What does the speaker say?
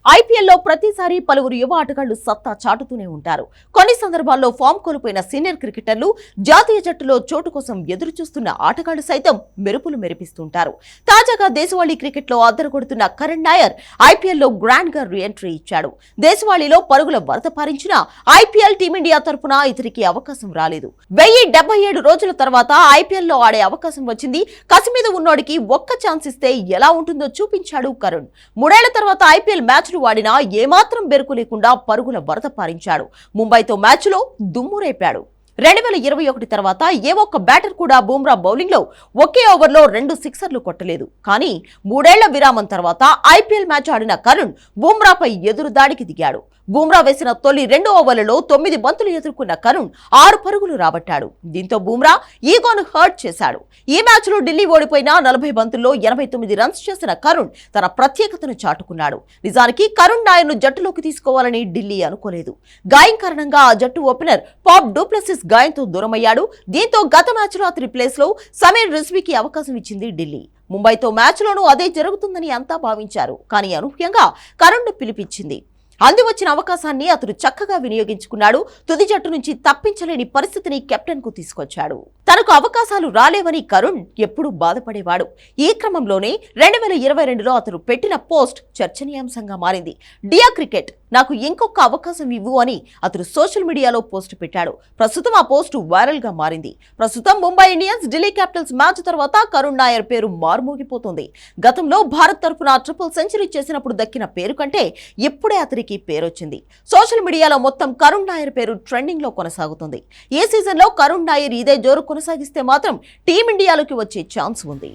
ఐపీఎల్లో ప్రతిసారి పలువురు యువ ఆటగాళ్లు సత్తా చాటుతూనే ఉంటారు. కొన్ని సందర్భాల్లో ఫామ్ కోల్పోయిన సీనియర్ క్రికెటర్లు జాతీయ జట్టులో చోటు కోసం ఎదురు చూస్తున్న ఆటగాళ్లు సైతం మెరుపులు మెరిపిస్తుంటారు. తాజాగా దేశవాళీ క్రికెట్ లో అద్దరగొడుతున్న కరణ్ నాయర్ ఐపీఎల్లో గ్రాండ్ గా రీ ఎంట్రీ ఇచ్చాడు. దేశవాళీలో పరుగుల వరద పారించిన ఐపీఎల్ టీమిండియా తరఫున ఇతనికి అవకాశం రాలేదు. 1077 రోజుల తర్వాత ఐపీఎల్లో ఆడే అవకాశం వచ్చింది. కసి మీద ఉన్నోడికి ఒక్క ఛాన్స్ ఇస్తే ఎలా ఉంటుందో చూపించాడు కరుణ్. 3 ఏళ్ల తర్వాత ఐపీఎల్ మ్యాచ్ వాడినా ఏమాత్రం బెరుకు లేకుండా పరుగుల వరద పారించాడు. ముంబైతో మ్యాచ్ లో దుమ్ము రేపాడు. 2021 తర్వాత ఏ ఒక్క బ్యాటర్ కూడా బుమ్రా బౌలింగ్ లో ఒకే ఓవర్లో 2 సిక్సర్లు కొట్టలేదు. కానీ 3 ఏళ్ల విరామం తర్వాత ఐపీఎల్ మ్యాచ్ ఆడిన కరుణ్ బుమ్రాపై ఎదురు దాడికి దిగాడు. బుమ్రా వేసిన తొలి 2 ఓవర్లలో 9 బంతులు ఎదుర్కొన్న కరుణ్ 6 పరుగులు రాబట్టాడు. దీంతో బుమ్రా ఈగోను హర్ట్ చేశాడు. ఈ మ్యాచ్ లో ఢిల్లీ ఓడిపోయిన 40 బంతుల్లో 89 రన్స్ చేసిన కరుణ్ తన ప్రత్యేకతను చాటుకున్నాడు. నిజానికి కరుణ్ నాయర్ ను జట్టులోకి తీసుకోవాలని ఢిల్లీ అనుకోలేదు. గాయం కారణంగా ఆ జట్టు ఓపెనర్ పాప్ డూప్లెసిస్ గాయంతో దూరమయ్యాడు. దీంతో గత మ్యాచ్ లో అతని ప్లేస్ లో సమీర్ రిజ్వీకి అవకాశం ఇచ్చింది ఢిల్లీ. ముంబైతో మ్యాచ్ లోనూ అదే జరుగుతుందని అంతా భావించారు. కానీ అనూహ్యంగా కరుణ్ ను పిలిపించింది. అంది వచ్చిన అవకాశాన్ని అతడు చక్కగా వినియోగించుకున్నాడు. తుది జట్టు నుంచి తప్పించలేని పరిస్థితిని కెప్టెన్ కు తీసుకొచ్చాడు. తనకు అవకాశాలు రాలేవని కరుణ్ ఎప్పుడూ బాధపడేవాడు. ఈ క్రమంలోనే 2022లో అతడు పెట్టిన పోస్ట్ చర్చనీయాంశంగా మారింది. డియర్ క్రికెట్, నాకు ఇంకొక అవకాశం ఇవ్వు అని అతడు సోషల్ మీడియాలో పోస్ట్ పెట్టాడు. ప్రస్తుతం ఆ పోస్టు వైరల్ గా మారింది. ప్రస్తుతం Mumbai Indians Delhi Capitals match తర్వాత కరుణ్ నాయర్ పేరు మారుమోగిపోతుంది. గతంలో భారత్ తరఫున ట్రిపుల్ సెంచరీ చేసినప్పుడు దక్కిన పేరు కంటే ఇప్పుడే అతనికి పేరొచ్చింది. సోషల్ మీడియాలో మొత్తం కరుణ్ నాయర్ పేరు ట్రెండింగ్ లో కొనసాగుతుంది. ఈ సీజన్ లో కరుణ్ నాయర్ ఇదే జోరు కొనసాగిస్తే మాత్రం టీమిండియాలోకి వచ్చే ఛాన్స్ ఉంది.